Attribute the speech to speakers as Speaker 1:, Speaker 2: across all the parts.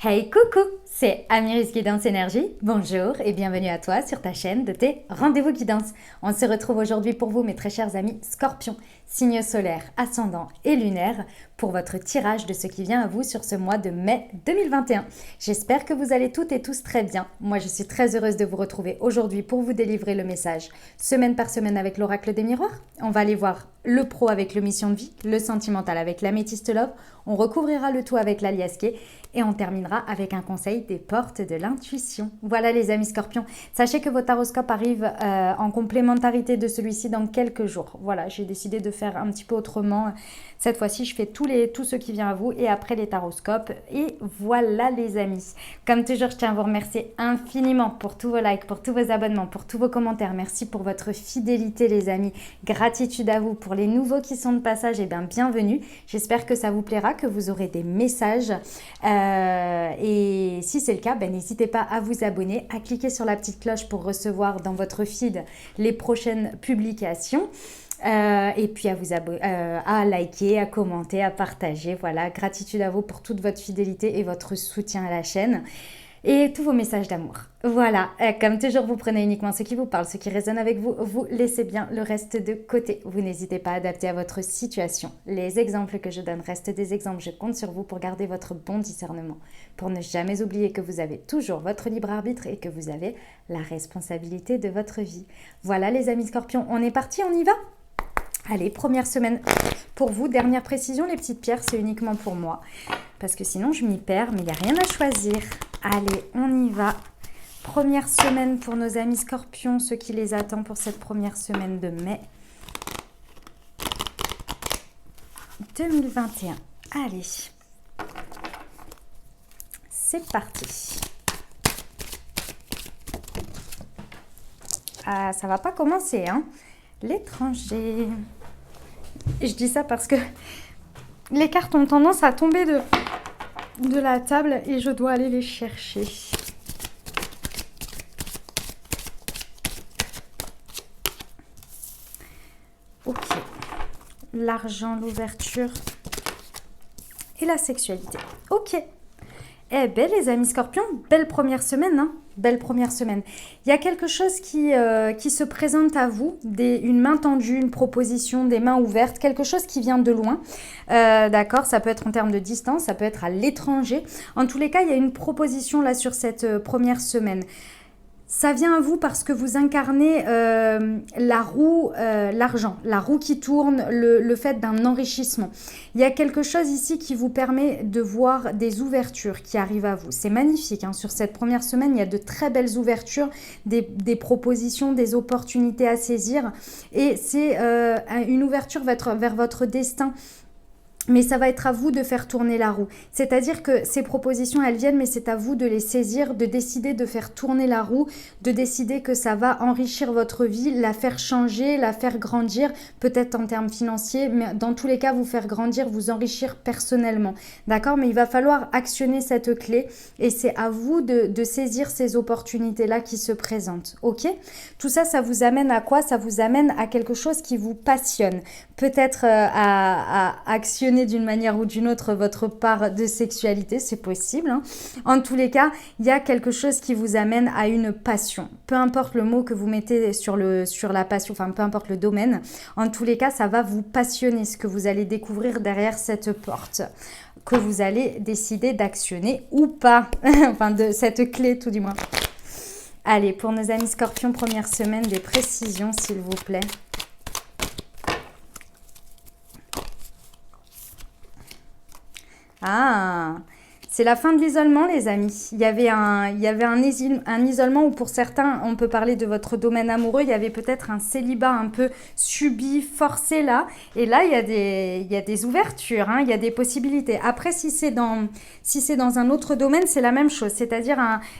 Speaker 1: Hey coucou, c'est Amiris Guidance Énergie. Bonjour et bienvenue à toi sur ta chaîne de tes rendez-vous guidance. On se retrouve aujourd'hui pour vous mes très chers amis Scorpions, signe solaire, ascendant et lunaire, pour votre tirage de ce qui vient à vous sur ce mois de mai 2021. J'espère que vous allez toutes et tous très bien. Moi je suis très heureuse de vous retrouver aujourd'hui pour vous délivrer le message semaine par semaine avec l'oracle des miroirs. On va aller voir le pro avec le mission de vie, le sentimental avec l'améthyste love, on recouvrira le tout avec l'aliasqué et on terminera avec un conseil des portes de l'intuition. Voilà les amis Scorpions, sachez que votre horoscope arrive en complémentarité de celui-ci dans quelques jours. Voilà, j'ai décidé de faire un petit peu autrement. Cette fois-ci, je fais tout ce qui vient à vous et après les taroscopes. Et voilà les amis. Comme toujours, je tiens à vous remercier infiniment pour tous vos likes, pour tous vos abonnements, pour tous vos commentaires. Merci pour votre fidélité les amis. Gratitude à vous. Pour les nouveaux qui sont de passage, et bien bienvenue. J'espère que ça vous plaira, que vous aurez des messages. Et si c'est le cas, n'hésitez pas à vous abonner, à cliquer sur la petite cloche pour recevoir dans votre feed les prochaines publications. Et puis à liker, à commenter, à partager. Voilà, gratitude à vous pour toute votre fidélité et votre soutien à la chaîne et tous vos messages d'amour. Voilà, comme toujours, vous prenez uniquement ce qui vous parle, ce qui résonne avec vous, vous laissez bien le reste de côté. Vous n'hésitez pas à adapter à votre situation. Les exemples que je donne restent des exemples, je compte sur vous pour garder votre bon discernement, pour ne jamais oublier que vous avez toujours votre libre arbitre et que vous avez la responsabilité de votre vie. Voilà les amis Scorpions, on est parti, on y va ? Allez, première semaine pour vous. Dernière précision, les petites pierres, c'est uniquement pour moi. Parce que sinon, je m'y perds, mais il n'y a rien à choisir. Allez, on y va. Première semaine pour nos amis Scorpions, ceux qui les attendent pour cette première semaine de mai 2021. Allez, c'est parti. Ah, ça va pas commencer, hein. L'étranger. Et je dis ça parce que les cartes ont tendance à tomber de la table et je dois aller les chercher. Ok. L'argent, l'ouverture et la sexualité. Ok. Eh bien, les amis Scorpions, belle première semaine, hein. Belle première semaine. Il y a quelque chose qui se présente à vous, une main tendue, une proposition, des mains ouvertes, quelque chose qui vient de loin. D'accord, ça peut être en termes de distance, ça peut être à l'étranger. En tous les cas, il y a une proposition là sur cette première semaine. Ça vient à vous parce que vous incarnez la roue, l'argent, la roue qui tourne, le fait d'un enrichissement. Il y a quelque chose ici qui vous permet de voir des ouvertures qui arrivent à vous. C'est magnifique, hein. Sur cette première semaine, il y a de très belles ouvertures, des propositions, des opportunités à saisir. Et c'est une ouverture vers votre destin. Mais ça va être à vous de faire tourner la roue. C'est-à-dire que ces propositions, elles viennent, mais c'est à vous de les saisir, de décider de faire tourner la roue, de décider que ça va enrichir votre vie, la faire changer, la faire grandir, peut-être en termes financiers, mais dans tous les cas, vous faire grandir, vous enrichir personnellement. D'accord ? Mais il va falloir actionner cette clé et c'est à vous de saisir ces opportunités-là qui se présentent. Ok ? Tout ça, ça vous amène à quoi ? Ça vous amène à quelque chose qui vous passionne. Peut-être à actionner d'une manière ou d'une autre votre part de sexualité, c'est possible, hein. En tous les cas, il y a quelque chose qui vous amène à une passion. Peu importe le mot que vous mettez sur la passion, enfin peu importe le domaine, en tous les cas, ça va vous passionner ce que vous allez découvrir derrière cette porte, que vous allez décider d'actionner ou pas, enfin de cette clé tout du moins. Allez, pour nos amis Scorpions, première semaine, des précisions s'il vous plaît. Ah, c'est la fin de l'isolement, les amis. Il y avait un isolement où pour certains, on peut parler de votre domaine amoureux, il y avait peut-être un célibat un peu subi, forcé là. Et là, il y a des ouvertures, hein, il y a des possibilités. Après, si c'est dans un autre domaine, c'est la même chose. C'est-à-dire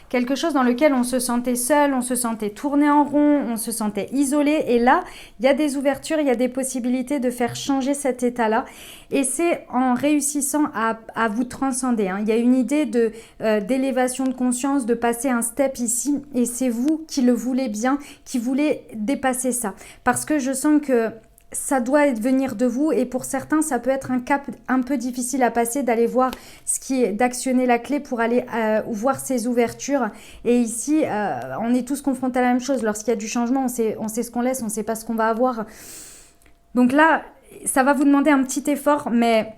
Speaker 1: quelque chose dans lequel on se sentait seul, on se sentait tourné en rond, on se sentait isolé. Et là, il y a des ouvertures, il y a des possibilités de faire changer cet état-là. Et c'est en réussissant à vous transcender, hein. Il y a une idée d'élévation de conscience, de passer un step ici, et c'est vous qui le voulez bien, qui voulez dépasser ça. Parce que je sens que ça doit venir de vous et pour certains, ça peut être un cap un peu difficile à passer d'aller voir ce qui est, d'actionner la clé pour aller voir ces ouvertures. Et ici, on est tous confrontés à la même chose. Lorsqu'il y a du changement, on sait ce qu'on laisse, on ne sait pas ce qu'on va avoir. Donc là, ça va vous demander un petit effort, mais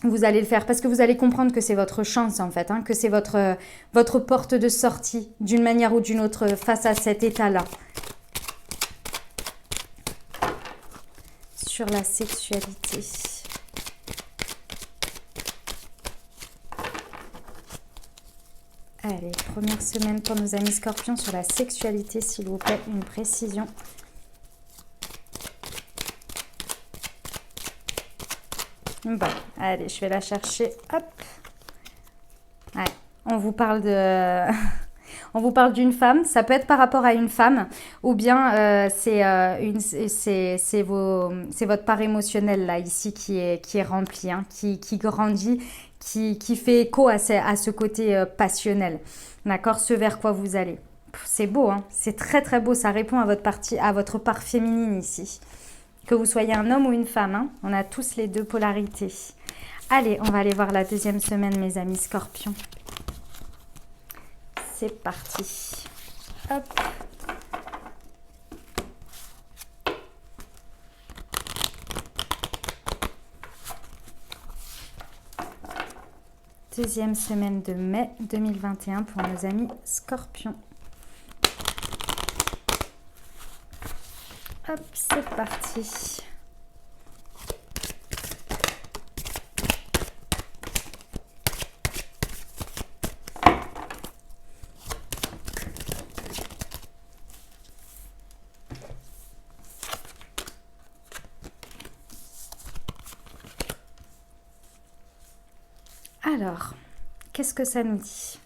Speaker 1: vous allez le faire parce que vous allez comprendre que c'est votre chance en fait, hein, que c'est votre porte de sortie d'une manière ou d'une autre face à cet état-là. Sur la sexualité. Allez, première semaine pour nos amis scorpions sur la sexualité, s'il vous plaît, une précision. Bon, allez, je vais la chercher. Hop. Ouais, on vous parle de... On vous parle d'une femme, ça peut être par rapport à une femme ou bien c'est votre part émotionnelle là ici qui est remplie, hein, qui grandit, qui fait écho à ce côté passionnel. D'accord, ce vers quoi vous allez. C'est beau, hein, c'est très très beau, ça répond à votre part féminine ici. Que vous soyez un homme ou une femme, hein, on a tous les deux polarités. Allez, on va aller voir la deuxième semaine, mes amis scorpions. C'est parti. Hop. Deuxième semaine de mai 2021 pour nos amis scorpions. Hop, c'est parti. Alors, qu'est-ce que ça nous dit?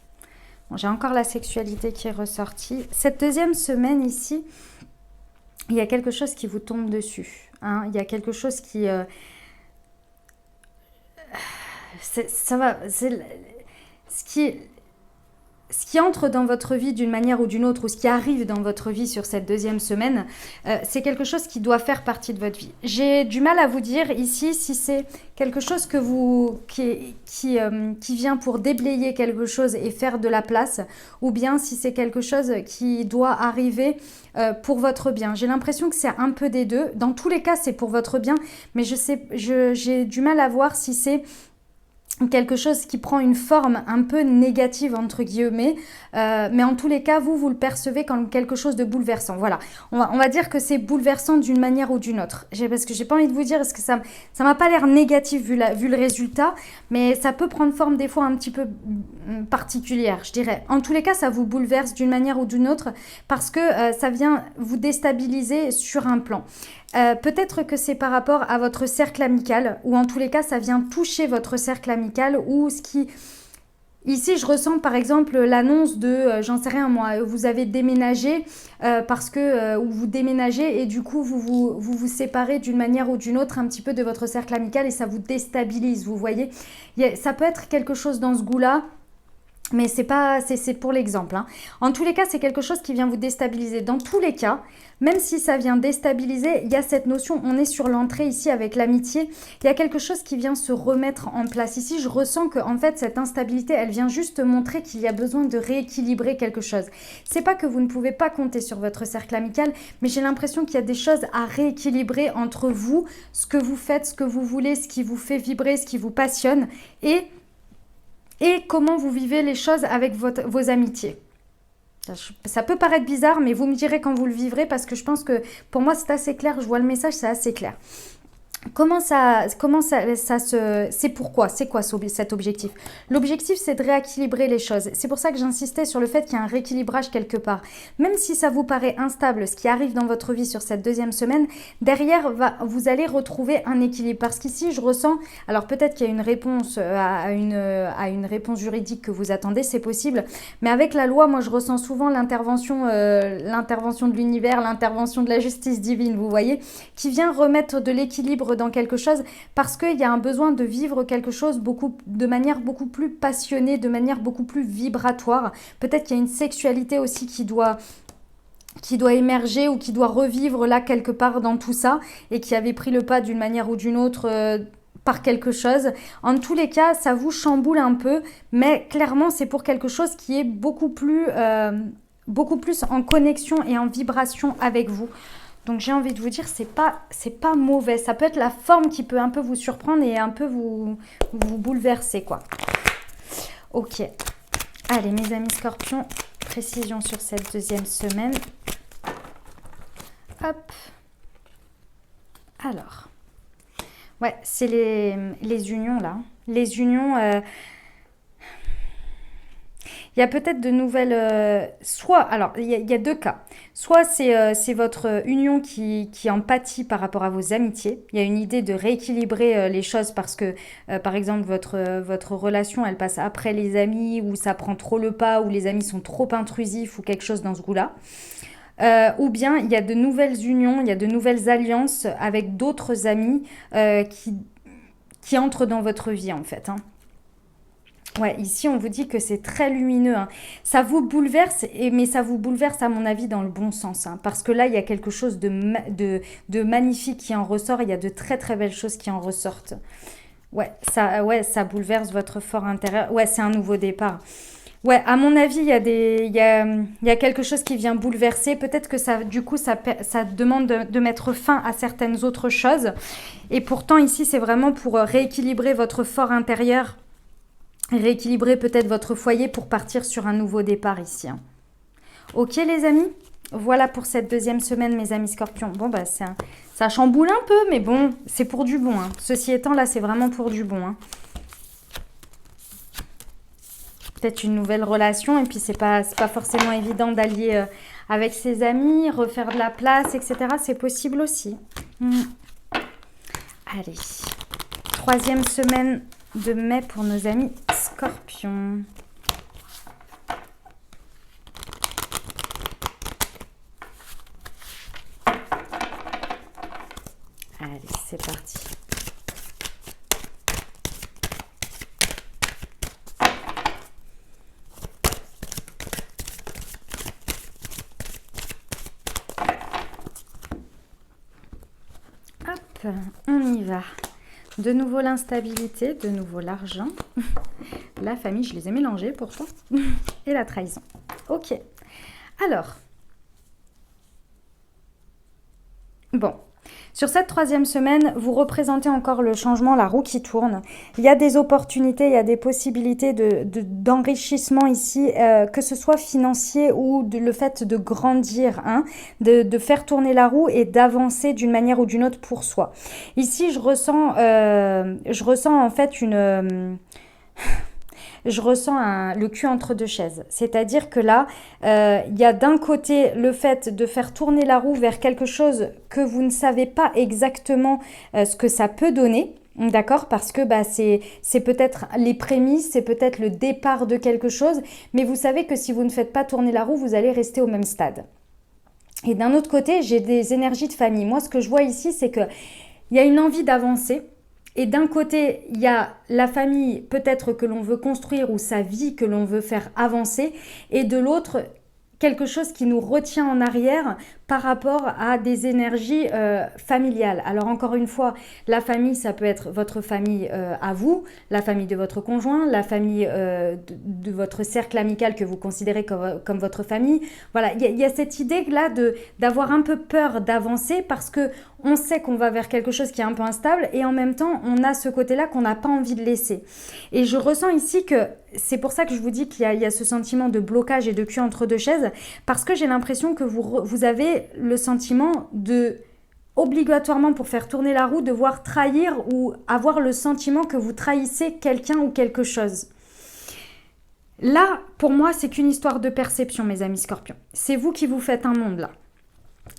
Speaker 1: Bon, j'ai encore la sexualité qui est ressortie. Cette deuxième semaine ici, il y a quelque chose qui vous tombe dessus. Hein, il y a quelque chose qui... ça va... Ce qui entre dans votre vie d'une manière ou d'une autre, ou ce qui arrive dans votre vie sur cette deuxième semaine, c'est quelque chose qui doit faire partie de votre vie. J'ai du mal à vous dire ici si c'est quelque chose que qui vient pour déblayer quelque chose et faire de la place, ou bien si c'est quelque chose qui doit arriver pour votre bien. J'ai l'impression que c'est un peu des deux. Dans tous les cas, c'est pour votre bien, mais j'ai du mal à voir si c'est quelque chose qui prend une forme un peu négative entre guillemets, mais en tous les cas vous le percevez comme quelque chose de bouleversant. Voilà, on va dire que c'est bouleversant d'une manière ou d'une autre, parce que j'ai pas envie de vous dire, est-ce que ça m'a pas l'air négatif vu le résultat, mais ça peut prendre forme des fois un petit peu particulière, je dirais. En tous les cas, ça vous bouleverse d'une manière ou d'une autre parce que ça vient vous déstabiliser sur un plan. Peut-être que c'est par rapport à votre cercle amical, ou en tous les cas ça vient toucher votre cercle amical, ou ce qui... Ici je ressens par exemple l'annonce de, j'en sais rien moi, vous avez déménagé parce que, ou vous déménagez et du coup vous séparez d'une manière ou d'une autre un petit peu de votre cercle amical et ça vous déstabilise, vous voyez. Ça peut être quelque chose dans ce goût-là. Mais c'est pour l'exemple. Hein. En tous les cas, c'est quelque chose qui vient vous déstabiliser. Dans tous les cas, même si ça vient déstabiliser, il y a cette notion, on est sur l'entrée ici avec l'amitié, il y a quelque chose qui vient se remettre en place. Ici, je ressens que en fait, cette instabilité, elle vient juste montrer qu'il y a besoin de rééquilibrer quelque chose. C'est pas que vous ne pouvez pas compter sur votre cercle amical, mais j'ai l'impression qu'il y a des choses à rééquilibrer entre vous, ce que vous faites, ce que vous voulez, ce qui vous fait vibrer, ce qui vous passionne, et comment vous vivez les choses avec vos amitiés. Ça peut paraître bizarre, mais vous me direz quand vous le vivrez, parce que je pense que pour moi c'est assez clair, je vois le message, c'est assez clair. C'est pourquoi, c'est quoi cet objectif? L'objectif, c'est de rééquilibrer les choses. C'est pour ça que j'insistais sur le fait qu'il y a un rééquilibrage quelque part. Même si ça vous paraît instable, ce qui arrive dans votre vie sur cette deuxième semaine, derrière, vous allez retrouver un équilibre. Parce qu'ici, je ressens, alors peut-être qu'il y a une réponse à une réponse juridique que vous attendez, c'est possible. Mais avec la loi, moi, je ressens souvent l'intervention de l'univers, l'intervention de la justice divine, vous voyez, qui vient remettre de l'équilibre dans quelque chose parce qu'il y a un besoin de vivre quelque chose de manière beaucoup plus passionnée, de manière beaucoup plus vibratoire. Peut-être qu'il y a une sexualité aussi qui doit qui doit émerger ou qui doit revivre là quelque part dans tout ça et qui avait pris le pas d'une manière ou d'une autre par quelque chose. En tous les cas, ça vous chamboule un peu, mais clairement, c'est pour quelque chose qui est beaucoup plus en connexion et en vibration avec vous. Donc j'ai envie de vous dire, c'est pas mauvais. Ça peut être la forme qui peut un peu vous surprendre et un peu vous bouleverser, quoi. Ok. Allez, mes amis scorpions, précision sur cette deuxième semaine. Hop. Alors. Ouais, c'est les unions, là. Les unions... il y a peut-être de nouvelles... soit, alors, il y a deux cas. Soit c'est votre union qui en pâtit par rapport à vos amitiés. Il y a une idée de rééquilibrer les choses parce que, par exemple, votre relation, elle passe après les amis, ou ça prend trop le pas, ou les amis sont trop intrusifs, ou quelque chose dans ce goût-là. Ou bien il y a de nouvelles unions, il y a de nouvelles alliances avec d'autres amis qui entrent dans votre vie, en fait, hein. Ouais, ici, on vous dit que c'est très lumineux, hein. Ça vous bouleverse, mais ça vous bouleverse, à mon avis, dans le bon sens, hein, parce que là, il y a quelque chose de magnifique qui en ressort. Il y a de très, très belles choses qui en ressortent. Ouais, ça bouleverse votre fort intérieur. Ouais, c'est un nouveau départ. Ouais, à mon avis, il y a quelque chose qui vient bouleverser. Peut-être que ça, du coup, ça demande de mettre fin à certaines autres choses. Et pourtant, ici, c'est vraiment pour rééquilibrer votre fort intérieur, rééquilibrer peut-être votre foyer pour partir sur un nouveau départ ici, hein. Ok, les amis? Voilà pour cette deuxième semaine, mes amis scorpions. Bon, bah, ça chamboule un peu, mais bon, c'est pour du bon, hein. Ceci étant, là, c'est vraiment pour du bon, hein. Peut-être une nouvelle relation, et puis c'est pas forcément évident d'allier avec ses amis, refaire de la place, etc. C'est possible aussi. Allez, troisième semaine de mai pour nos amis scorpions. Allez, c'est parti. Hop, on y va. De nouveau l'instabilité, de nouveau l'argent, la famille, je les ai mélangés pourtant, et la trahison. Ok, alors, bon, sur cette troisième semaine, vous représentez encore le changement, la roue qui tourne. Il y a des opportunités, il y a des possibilités d'enrichissement ici, que ce soit financier ou le fait de grandir, hein, de faire tourner la roue et d'avancer d'une manière ou d'une autre pour soi. Ici, je ressens en fait je ressens le cul entre deux chaises. C'est-à-dire que là, il y a d'un côté le fait de faire tourner la roue vers quelque chose que vous ne savez pas exactement ce que ça peut donner. D'accord? Parce que c'est peut-être les prémices, c'est peut-être le départ de quelque chose, mais vous savez que si vous ne faites pas tourner la roue, vous allez rester au même stade. Et d'un autre côté, j'ai des énergies de famille. Moi, ce que je vois ici, c'est qu'il y a une envie d'avancer. Et d'un côté, il y a la famille peut-être que l'on veut construire ou sa vie que l'on veut faire avancer. Et de l'autre, quelque chose qui nous retient en arrière par rapport à des énergies familiales. Alors encore une fois, la famille, ça peut être votre famille à vous, la famille de votre conjoint, la famille de votre cercle amical que vous considérez comme votre famille. Voilà, il y a cette idée-là d'avoir un peu peur d'avancer parce que on sait qu'on va vers quelque chose qui est un peu instable et en même temps, on a ce côté-là qu'on n'a pas envie de laisser. Et je ressens ici que c'est pour ça que je vous dis qu'il y a ce sentiment de blocage et de cul entre deux chaises parce que j'ai l'impression que vous avez le sentiment de, obligatoirement pour faire tourner la roue, devoir trahir ou avoir le sentiment que vous trahissez quelqu'un ou quelque chose. Là, pour moi, c'est qu'une histoire de perception, mes amis scorpions. C'est vous qui vous faites un monde là.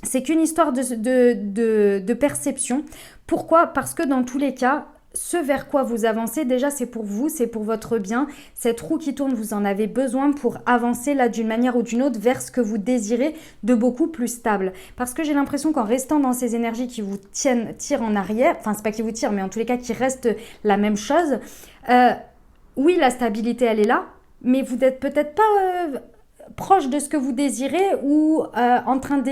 Speaker 1: C'est qu'une histoire de perception. Pourquoi? Parce que dans tous les cas, ce vers quoi vous avancez, déjà c'est pour vous, c'est pour votre bien. Cette roue qui tourne, vous en avez besoin pour avancer là d'une manière ou d'une autre vers ce que vous désirez de beaucoup plus stable. Parce que j'ai l'impression qu'en restant dans ces énergies qui vous tirent en arrière, enfin c'est pas qui vous tirent, mais en tous les cas qui restent la même chose, oui la stabilité elle est là, mais vous n'êtes peut-être pas proche de ce que vous désirez ou en train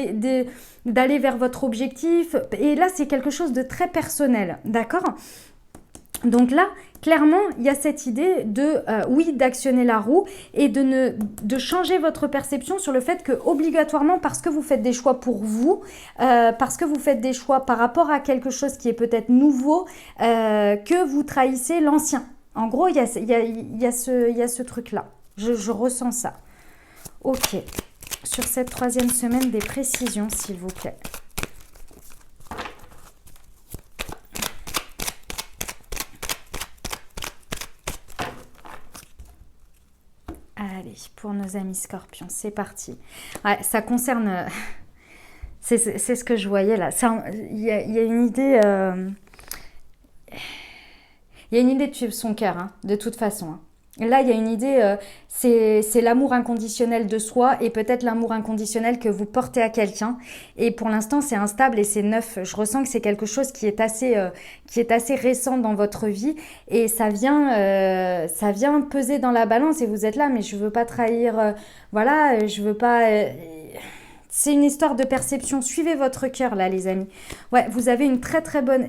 Speaker 1: d'aller vers votre objectif. Et là, c'est quelque chose de très personnel, d'accord? Donc là, clairement, il y a cette idée de, oui, d'actionner la roue et de changer votre perception sur le fait que, obligatoirement, parce que vous faites des choix pour vous, parce que vous faites des choix par rapport à quelque chose qui est peut-être nouveau, que vous trahissez l'ancien. En gros, il y a ce truc-là. Je ressens ça. Ok. Sur cette 3e semaine, des précisions, s'il vous plaît. Allez, pour nos amis scorpions, c'est parti. Ouais, ça concerne... c'est ce que je voyais là. Il y a une idée... Il y a une idée de suivre son cœur, hein, de toute façon. Hein. Là, il y a une idée, c'est l'amour inconditionnel de soi et peut-être l'amour inconditionnel que vous portez à quelqu'un. Et pour l'instant, c'est instable et c'est neuf. Je ressens que c'est quelque chose qui est assez récent dans votre vie et ça vient peser dans la balance et vous êtes là, mais je veux pas trahir, voilà, je veux pas... c'est une histoire de perception. Suivez votre cœur là, les amis. Ouais, vous avez une très très bonne...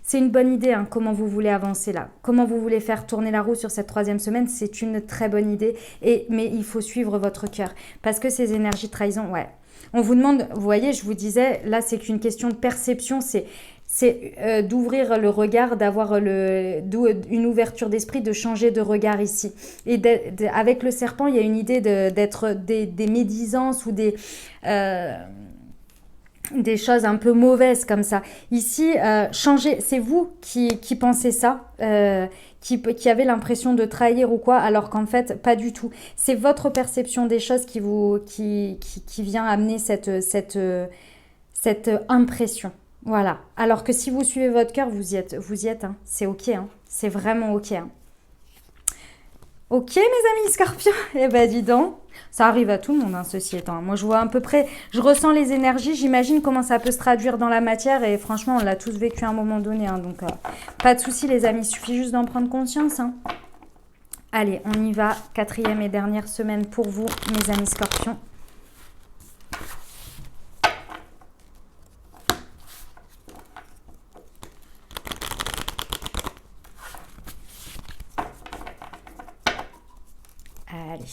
Speaker 1: C'est une bonne idée, hein, comment vous voulez avancer là. Comment vous voulez faire tourner la roue sur cette 3e semaine, c'est une très bonne idée. Mais il faut suivre votre cœur. Parce que ces énergies de trahison, ouais. On vous demande, vous voyez, je vous disais, là c'est qu'une question de perception, c'est d'ouvrir le regard, d'avoir une ouverture d'esprit, de changer de regard ici. Et avec le serpent, il y a une idée d'être des médisances ou des choses un peu mauvaises comme ça. Ici, changer, c'est vous qui pensez ça, qui avez l'impression de trahir ou quoi, alors qu'en fait, pas du tout. C'est votre perception des choses qui vient amener cette impression. Voilà. Alors que si vous suivez votre cœur, vous y êtes. Hein. C'est ok. Hein. C'est vraiment ok. Hein. Ok, mes amis scorpions. Eh ben, dis donc. Ça arrive à tout le monde, hein, ceci étant. Moi, je vois à peu près, je ressens les énergies, j'imagine comment ça peut se traduire dans la matière. Et franchement, on l'a tous vécu à un moment donné. Hein, donc, pas de souci, les amis. Il suffit juste d'en prendre conscience. Hein. Allez, on y va. 4e et dernière semaine pour vous, mes amis scorpions. Allez.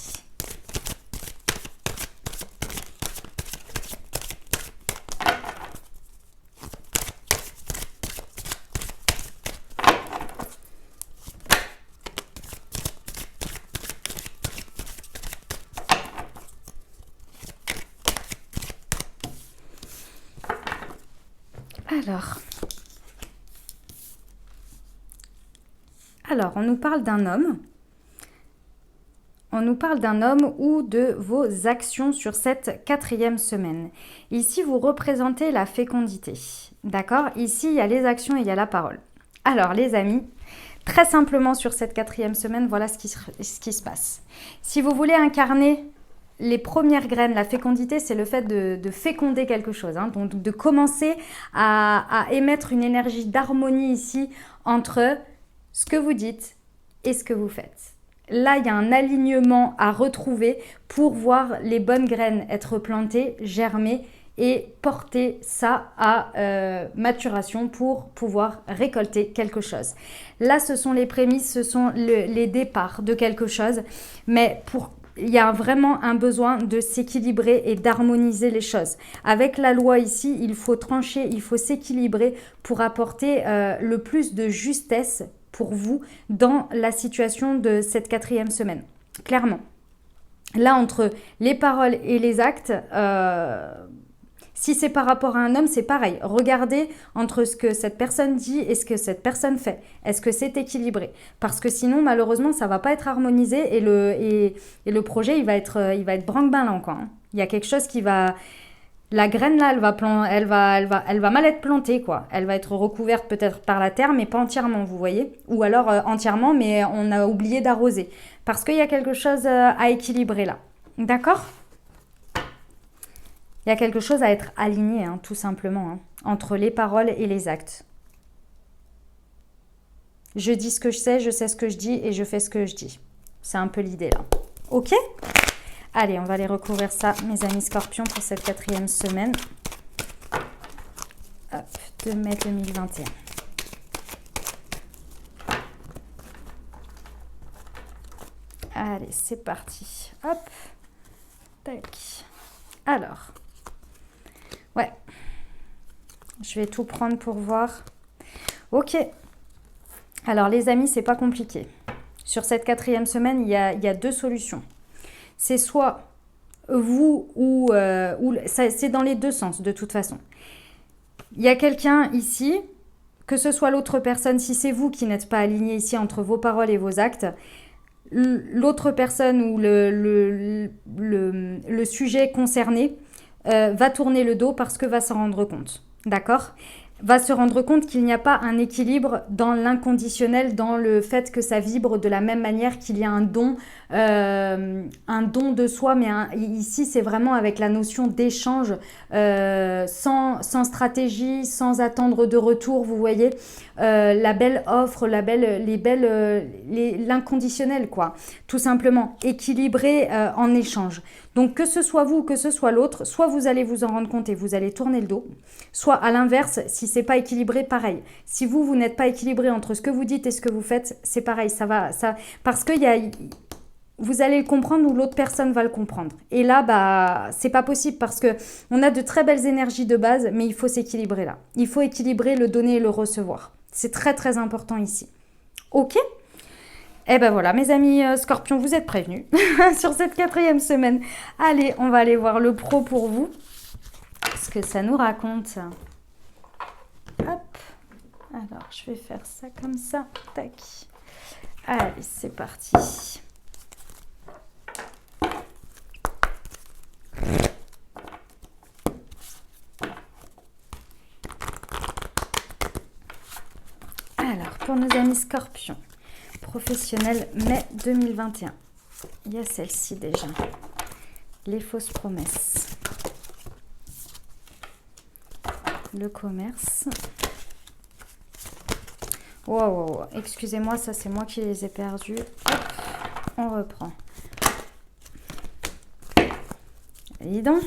Speaker 1: Alors, on nous parle d'un homme. On nous parle d'un homme ou de vos actions sur cette 4e semaine. Ici, vous représentez la fécondité. D'accord? Ici, il y a les actions et il y a la parole. Alors, les amis, très simplement sur cette 4e semaine, voilà ce qui se passe. Si vous voulez incarner les premières graines, la fécondité, c'est le fait de féconder quelque chose. Hein, donc, de commencer à émettre une énergie d'harmonie ici entre ce que vous dites et ce que vous faites. Là, il y a un alignement à retrouver pour voir les bonnes graines être plantées, germer et porter ça à maturation pour pouvoir récolter quelque chose. Là, ce sont les prémices, ce sont les départs de quelque chose, mais il y a vraiment un besoin de s'équilibrer et d'harmoniser les choses. Avec la loi ici, il faut trancher, il faut s'équilibrer pour apporter le plus de justesse pour vous dans la situation de cette 4e semaine. Clairement. Là, entre les paroles et les actes, si c'est par rapport à un homme, c'est pareil. Regardez entre ce que cette personne dit et ce que cette personne fait. Est-ce que c'est équilibré? Parce que sinon, malheureusement, ça ne va pas être harmonisé et le projet, il va être branque-ballant, quoi. Hein. Il y a quelque chose qui va... La graine là, elle va mal être plantée, quoi. Elle va être recouverte peut-être par la terre, mais pas entièrement, vous voyez. Ou alors entièrement, mais on a oublié d'arroser. Parce qu'il y a quelque chose à équilibrer là. D'accord? Il y a quelque chose à être aligné, hein, tout simplement, hein, entre les paroles et les actes. Je dis ce que je sais ce que je dis et je fais ce que je dis. C'est un peu l'idée là. Ok? Allez, on va aller recouvrir ça, mes amis scorpions, pour cette 4e semaine. Hop, de mai 2021. Allez, c'est parti. Hop. Tac. Alors. Ouais. Je vais tout prendre pour voir. Ok. Alors, les amis, c'est pas compliqué. Sur cette 4e semaine, il y a 2 solutions. C'est soit vous ou c'est dans les 2 sens, de toute façon. Il y a quelqu'un ici, que ce soit l'autre personne, si c'est vous qui n'êtes pas aligné ici entre vos paroles et vos actes, l'autre personne ou le sujet concerné va tourner le dos parce que va s'en rendre compte. D'accord ? Va se rendre compte qu'il n'y a pas un équilibre dans l'inconditionnel, dans le fait que ça vibre de la même manière qu'il y a un don de soi, mais ici c'est vraiment avec la notion d'échange, sans stratégie, sans attendre de retour, vous voyez, la belle offre, l'inconditionnel quoi, tout simplement, équilibré en échange. Donc que ce soit vous ou que ce soit l'autre, soit vous allez vous en rendre compte et vous allez tourner le dos, soit à l'inverse, si c'est pas équilibré, pareil. Si vous n'êtes pas équilibré entre ce que vous dites et ce que vous faites, c'est pareil, parce que vous allez le comprendre ou l'autre personne va le comprendre. Et là, c'est pas possible parce que on a de très belles énergies de base, mais il faut s'équilibrer là. Il faut équilibrer le donner et le recevoir. C'est très très important ici. Ok ? Eh ben voilà, mes amis scorpions, vous êtes prévenus sur cette 4e semaine. Allez, on va aller voir le pro pour vous. Ce que ça nous raconte. Hop. Alors, je vais faire ça comme ça. Tac. Allez, c'est parti. Alors, pour nos amis scorpions, professionnel mai 2021. Il y a celle-ci déjà. Les fausses promesses. Le commerce. Wow, excusez-moi, ça c'est moi qui les ai perdus. Hop, on reprend. Dis donc.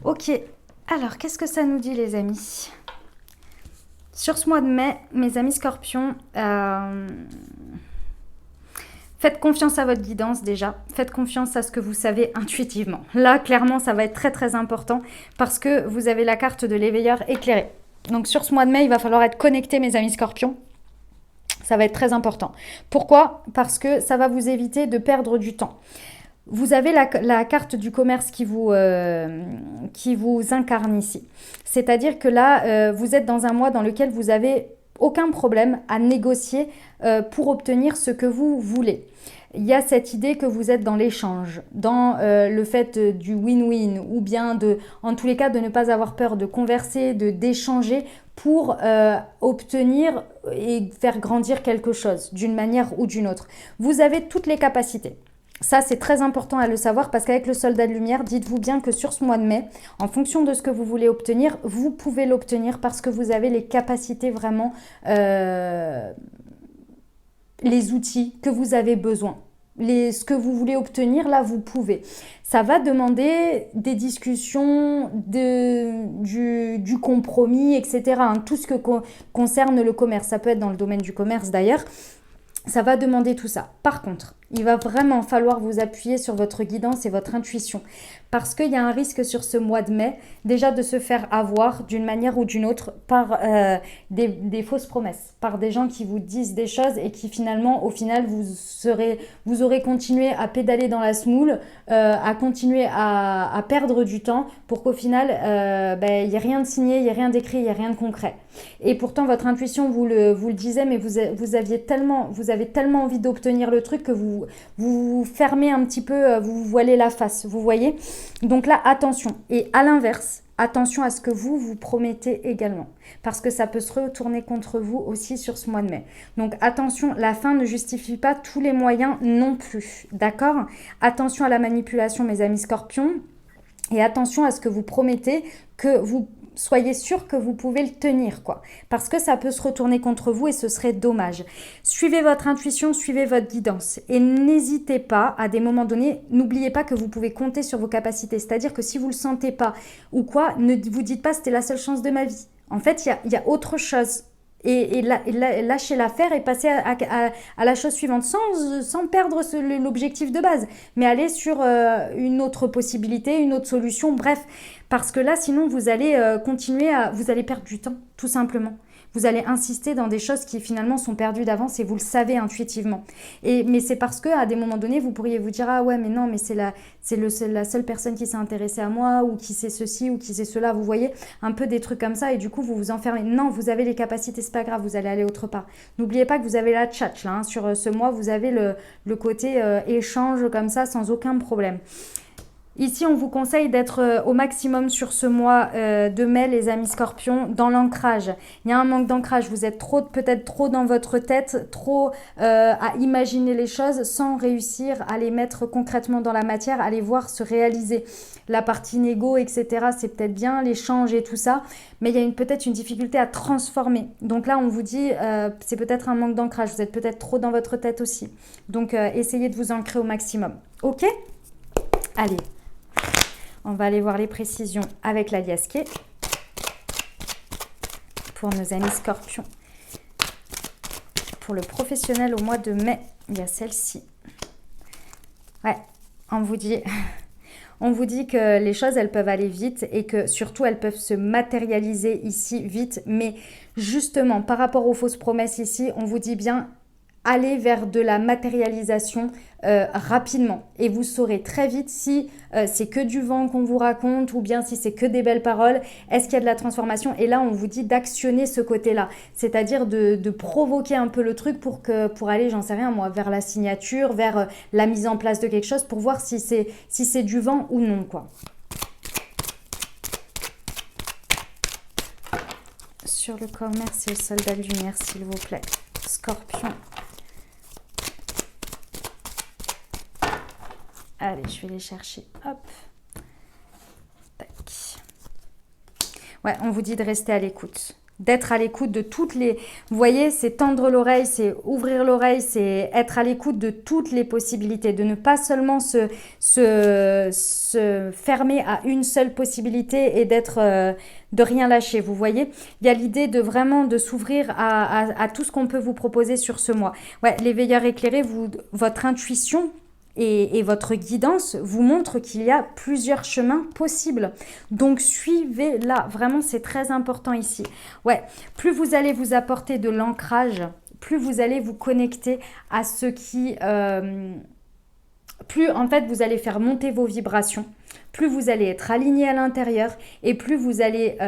Speaker 1: Ok, alors qu'est-ce que ça nous dit les amis ? Sur ce mois de mai, mes amis scorpions, faites confiance à votre guidance déjà. Faites confiance à ce que vous savez intuitivement. Là, clairement, ça va être très très important parce que vous avez la carte de l'éveilleur éclairé. Donc sur ce mois de mai, il va falloir être connecté, mes amis scorpions. Ça va être très important. Pourquoi ? Parce que ça va vous éviter de perdre du temps. Vous avez la carte du commerce qui vous incarne ici. C'est-à-dire que là, vous êtes dans un mois dans lequel vous avez aucun problème à négocier pour obtenir ce que vous voulez. Il y a cette idée que vous êtes dans l'échange, dans le fait du win-win ou bien en tous les cas de ne pas avoir peur de converser, d'échanger pour obtenir et faire grandir quelque chose d'une manière ou d'une autre. Vous avez toutes les capacités. Ça, c'est très important à le savoir parce qu'avec le soldat de lumière, dites-vous bien que sur ce mois de mai, en fonction de ce que vous voulez obtenir, vous pouvez l'obtenir parce que vous avez les capacités vraiment, les outils que vous avez besoin. Ce que vous voulez obtenir, là, vous pouvez. Ça va demander des discussions, du compromis, etc. Tout ce que concerne le commerce. Ça peut être dans le domaine du commerce d'ailleurs. Ça va demander tout ça. Par contre, il va vraiment falloir vous appuyer sur votre guidance et votre intuition parce qu'il y a un risque sur ce mois de mai déjà de se faire avoir d'une manière ou d'une autre par des fausses promesses, par des gens qui vous disent des choses et qui finalement, au final, vous aurez continué à pédaler dans la semoule, à continuer à perdre du temps pour qu'au final, il n'y ait rien de signé, il n'y ait rien d'écrit, il n'y ait rien de concret. Et pourtant, votre intuition vous le disait, mais vous avez tellement envie d'obtenir le truc que vous fermez un petit peu, vous voilez la face, vous voyez ? Donc là, attention. Et à l'inverse, attention à ce que vous promettez également. Parce que ça peut se retourner contre vous aussi sur ce mois de mai. Donc attention, la fin ne justifie pas tous les moyens non plus. D'accord ? Attention à la manipulation, mes amis scorpions. Et attention à ce que vous promettez, que vous soyez sûr que vous pouvez le tenir, quoi. Parce que ça peut se retourner contre vous et ce serait dommage. Suivez votre intuition, suivez votre guidance. Et n'hésitez pas, à des moments donnés, n'oubliez pas que vous pouvez compter sur vos capacités. C'est-à-dire que si vous ne le sentez pas ou quoi, ne vous dites pas c'était la seule chance de ma vie. En fait, il y a autre chose. Et lâcher l'affaire et passer à la chose suivante sans perdre l'objectif de base, mais aller sur une autre possibilité, une autre solution, bref, parce que là sinon vous allez vous allez perdre du temps, tout simplement. Vous allez insister dans des choses qui finalement sont perdues d'avance et vous le savez intuitivement. Mais c'est parce qu'à des moments donnés, vous pourriez vous dire « Ah ouais, mais non, mais c'est la seule personne qui s'est intéressée à moi ou qui sait ceci ou qui sait cela. » Vous voyez, un peu des trucs comme ça et du coup, vous vous enfermez. Non, vous avez les capacités, c'est pas grave, vous allez aller autre part. N'oubliez pas que vous avez la tchatch là. Hein, sur ce mois, vous avez le côté échange comme ça sans aucun problème. Ici, on vous conseille d'être au maximum sur ce mois de mai, les amis scorpions, dans l'ancrage. Il y a un manque d'ancrage. Vous êtes peut-être trop dans votre tête, trop à imaginer les choses sans réussir à les mettre concrètement dans la matière, à les voir se réaliser. La partie négo, etc., c'est peut-être bien, l'échange et tout ça, mais il y a peut-être une difficulté à transformer. Donc là, on vous dit, c'est peut-être un manque d'ancrage. Vous êtes peut-être trop dans votre tête aussi. Donc, essayez de vous ancrer au maximum. Ok ? Allez. On va aller voir les précisions avec la liasquée pour nos amis scorpions. Pour le professionnel au mois de mai, il y a celle-ci. Ouais, on vous dit que les choses, elles peuvent aller vite et que surtout, elles peuvent se matérialiser ici vite. Mais justement, par rapport aux fausses promesses ici, on vous dit bien, allez vers de la matérialisation rapidement. Et vous saurez très vite si c'est que du vent qu'on vous raconte ou bien si c'est que des belles paroles. Est-ce qu'il y a de la transformation? Et là, on vous dit d'actionner ce côté-là. C'est-à-dire de provoquer un peu le truc pour aller, j'en sais rien moi, vers la signature, vers la mise en place de quelque chose pour voir si c'est du vent ou non, quoi. Sur le commerce et le soldat de lumière, s'il vous plaît. Scorpion. Allez, je vais les chercher. Hop. Tac. Ouais, on vous dit de rester à l'écoute. D'être à l'écoute de toutes les... Vous voyez, c'est tendre l'oreille, c'est ouvrir l'oreille, c'est être à l'écoute de toutes les possibilités. De ne pas seulement se fermer à une seule possibilité et de rien lâcher. Vous voyez, il y a l'idée de vraiment de s'ouvrir à tout ce qu'on peut vous proposer sur ce mois. Ouais, les veilleurs éclairés, votre intuition... Et votre guidance vous montre qu'il y a plusieurs chemins possibles. Donc, suivez-la. Vraiment, c'est très important ici. Ouais, plus vous allez vous apporter de l'ancrage, plus vous allez vous connecter à ce qui... plus, en fait, vous allez faire monter vos vibrations. Plus vous allez être aligné à l'intérieur et plus vous allez...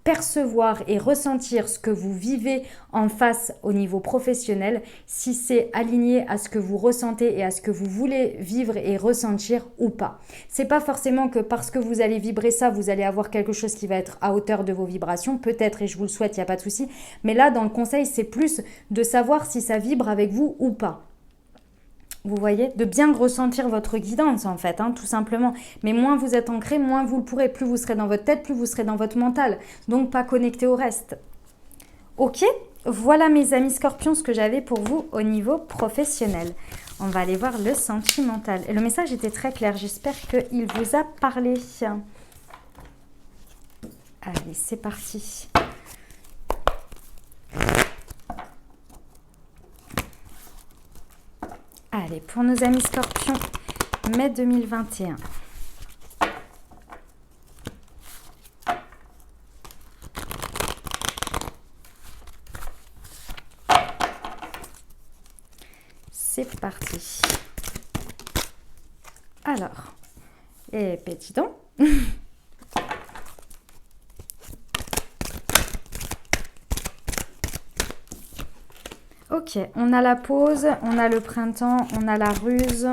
Speaker 1: percevoir et ressentir ce que vous vivez en face au niveau professionnel, si c'est aligné à ce que vous ressentez et à ce que vous voulez vivre et ressentir ou pas. C'est pas forcément que parce que vous allez vibrer ça, vous allez avoir quelque chose qui va être à hauteur de vos vibrations, peut-être, et je vous le souhaite, il n'y a pas de souci, mais là, dans le conseil, c'est plus de savoir si ça vibre avec vous ou pas. Vous voyez, de bien ressentir votre guidance en fait, hein, tout simplement. Mais moins vous êtes ancré, moins vous le pourrez. Plus vous serez dans votre tête, plus vous serez dans votre mental. Donc pas connecté au reste. Ok, voilà mes amis scorpions ce que j'avais pour vous au niveau professionnel. On va aller voir le sentimental. Et le message était très clair, j'espère qu'il vous a parlé. Allez, c'est parti. Allez, pour nos amis scorpions, mai 2021. C'est parti. Alors, et petit don. Ok, on a la pause, on a le printemps, on a la ruse,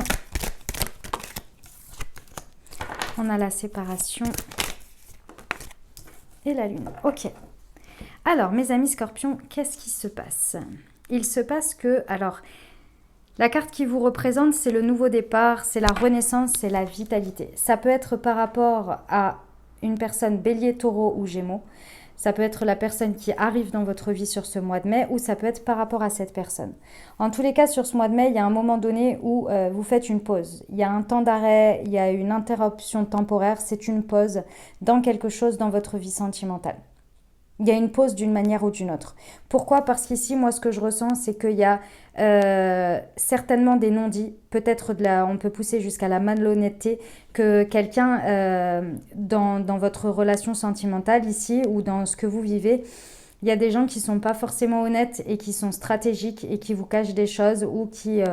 Speaker 1: on a la séparation et la lune. Ok. Alors, mes amis scorpions, qu'est-ce qui se passe? Il se passe que, alors, la carte qui vous représente, c'est le nouveau départ, c'est la renaissance, c'est la vitalité. Ça peut être par rapport à une personne bélier, taureau ou gémeaux. Ça peut être la personne qui arrive dans votre vie sur ce mois de mai ou ça peut être par rapport à cette personne. En tous les cas, sur ce mois de mai, il y a un moment donné où vous faites une pause. Il y a un temps d'arrêt, il y a une interruption temporaire, c'est une pause dans quelque chose dans votre vie sentimentale. Il y a une pause d'une manière ou d'une autre. Pourquoi? Parce qu'ici, moi, ce que je ressens, c'est qu'il y a certainement des non-dits. Peut-être on peut pousser jusqu'à la malhonnêteté que quelqu'un, dans votre relation sentimentale ici ou dans ce que vous vivez, il y a des gens qui ne sont pas forcément honnêtes et qui sont stratégiques et qui vous cachent des choses ou qui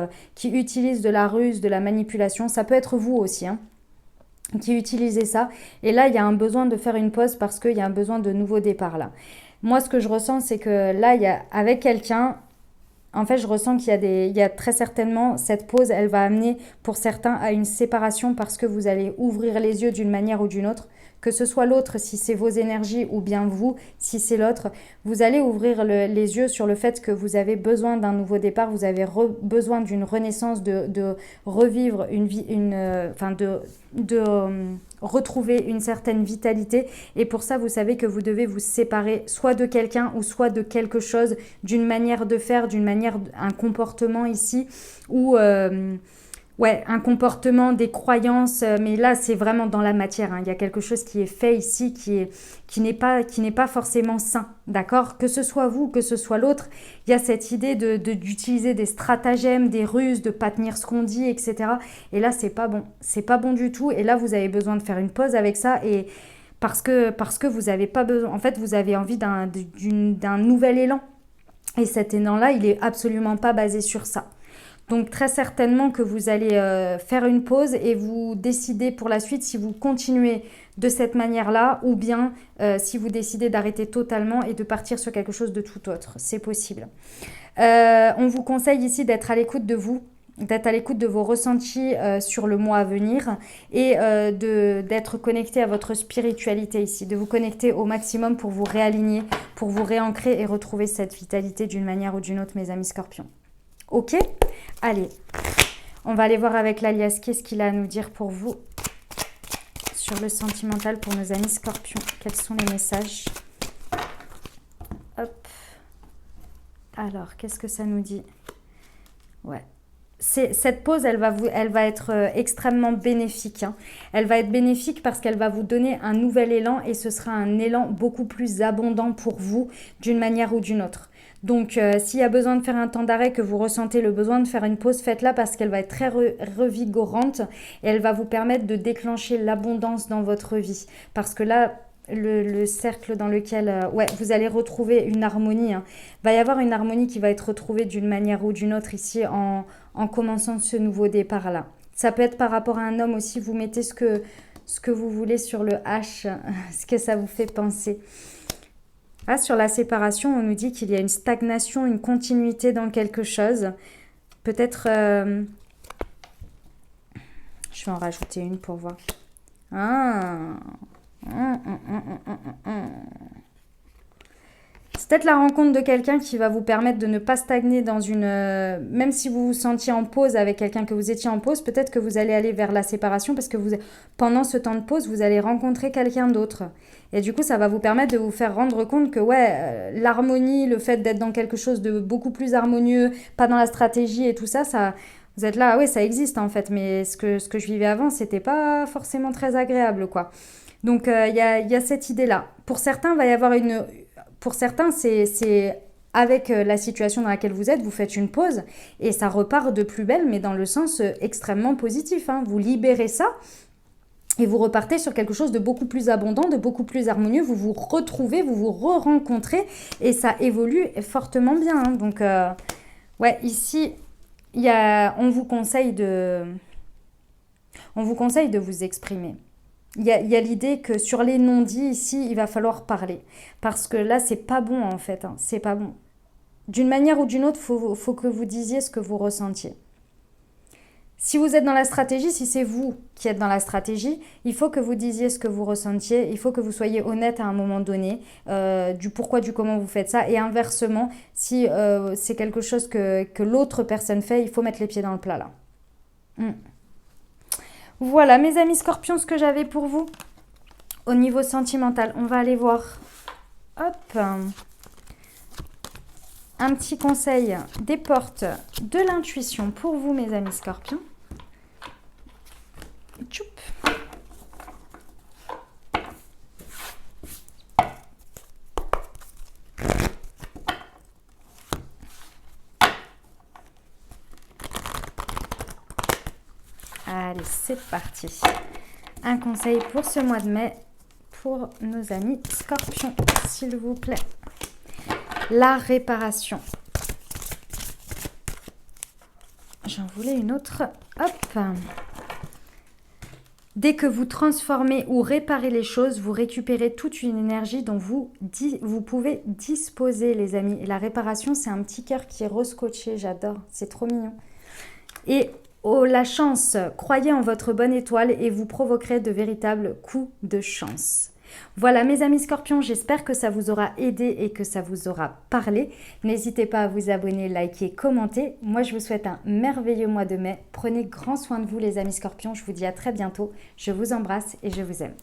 Speaker 1: utilisent de la ruse, de la manipulation. Ça peut être vous aussi, hein, qui utilisez ça. Et là, il y a un besoin de faire une pause parce qu'il y a un besoin de nouveau départ là. Moi, ce que je ressens, c'est que là, avec quelqu'un, en fait, je ressens qu'il y a très certainement cette pause, elle va amener pour certains à une séparation parce que vous allez ouvrir les yeux d'une manière ou d'une autre. Que ce soit l'autre, si c'est vos énergies, ou bien vous, si c'est l'autre, vous allez ouvrir les yeux sur le fait que vous avez besoin d'un nouveau départ, vous avez besoin d'une renaissance, de revivre une vie, de retrouver une certaine vitalité. Et pour ça, vous savez que vous devez vous séparer soit de quelqu'un ou soit de quelque chose, d'une manière de faire, un comportement ici, ou... ouais, un comportement, des croyances, mais là c'est vraiment dans la matière, hein. Il y a quelque chose qui est fait ici qui n'est pas forcément sain, d'accord? Que ce soit vous, que ce soit l'autre, il y a cette idée d'utiliser des stratagèmes, des ruses, de pas tenir ce qu'on dit, etc. Et là c'est pas bon du tout. Et là vous avez besoin de faire une pause avec ça et parce que vous avez pas besoin, en fait vous avez envie d'un nouvel élan. Et cet élan-là, il est absolument pas basé sur ça. Donc très certainement que vous allez faire une pause et vous décidez pour la suite si vous continuez de cette manière-là ou bien si vous décidez d'arrêter totalement et de partir sur quelque chose de tout autre. C'est possible. On vous conseille ici d'être à l'écoute de vous, d'être à l'écoute de vos ressentis sur le mois à venir et d'être connecté à votre spiritualité ici, de vous connecter au maximum pour vous réaligner, pour vous réancrer et retrouver cette vitalité d'une manière ou d'une autre, mes amis scorpions. Ok? Allez, on va aller voir avec l'alias qu'est-ce qu'il a à nous dire pour vous sur le sentimental pour nos amis scorpions. Quels sont les messages? Hop. Alors, qu'est-ce que ça nous dit? Ouais. Cette pause, elle va être extrêmement bénéfique, hein. Elle va être bénéfique parce qu'elle va vous donner un nouvel élan et ce sera un élan beaucoup plus abondant pour vous d'une manière ou d'une autre. Donc, s'il y a besoin de faire un temps d'arrêt, que vous ressentez le besoin de faire une pause, faites-la parce qu'elle va être très revigorante et elle va vous permettre de déclencher l'abondance dans votre vie. Parce que là, le cercle dans lequel vous allez retrouver une harmonie, hein. Il va y avoir une harmonie qui va être retrouvée d'une manière ou d'une autre ici en commençant ce nouveau départ-là. Ça peut être par rapport à un homme aussi, vous mettez ce que vous voulez sur le H, ce que ça vous fait penser. Ah, sur la séparation, on nous dit qu'il y a une stagnation, une continuité dans quelque chose. Peut-être... je vais en rajouter une pour voir. C'est peut-être la rencontre de quelqu'un qui va vous permettre de ne pas stagner dans une... même si vous vous sentiez en pause avec quelqu'un, que vous étiez en pause, peut-être que vous allez aller vers la séparation parce que pendant ce temps de pause, vous allez rencontrer quelqu'un d'autre. Et du coup, ça va vous permettre de vous faire rendre compte que l'harmonie, le fait d'être dans quelque chose de beaucoup plus harmonieux, pas dans la stratégie et tout ça, vous êtes là, ça existe en fait, mais ce que je vivais avant, c'était pas forcément très agréable, quoi. Donc, il y a cette idée-là. Pour certains, va y avoir Pour certains, c'est avec la situation dans laquelle vous êtes, vous faites une pause et ça repart de plus belle, mais dans le sens extrêmement positif, hein. Vous libérez ça et vous repartez sur quelque chose de beaucoup plus abondant, de beaucoup plus harmonieux. Vous vous retrouvez, vous vous re-rencontrez et ça évolue fortement bien, hein. Donc, ici, on vous conseille de vous exprimer. Il y a l'idée que sur les non-dits ici, il va falloir parler. Parce que là, c'est pas bon en fait, hein. C'est pas bon. D'une manière ou d'une autre, faut que vous disiez ce que vous ressentiez. Si vous êtes dans la stratégie, si c'est vous qui êtes dans la stratégie, il faut que vous disiez ce que vous ressentiez. Il faut que vous soyez honnête à un moment donné du pourquoi, du comment vous faites ça. Et inversement, si c'est quelque chose que l'autre personne fait, il faut mettre les pieds dans le plat là. Voilà, mes amis scorpions, ce que j'avais pour vous. Au niveau sentimental, on va aller voir, hop, un petit conseil des portes de l'intuition pour vous, mes amis scorpions. Tchoup. Allez, c'est parti. Un conseil pour ce mois de mai pour nos amis scorpions, s'il vous plaît. La réparation. J'en voulais une autre. Hop. Dès que vous transformez ou réparez les choses, vous récupérez toute une énergie dont vous pouvez disposer, les amis. Et la réparation, c'est un petit cœur qui est rose-scotché. J'adore. C'est trop mignon. Et oh, la chance, croyez en votre bonne étoile et vous provoquerez de véritables coups de chance. Voilà mes amis scorpions, j'espère que ça vous aura aidé et que ça vous aura parlé. N'hésitez pas à vous abonner, liker, commenter. Moi je vous souhaite un merveilleux mois de mai. Prenez grand soin de vous les amis scorpions, je vous dis à très bientôt. Je vous embrasse et je vous aime.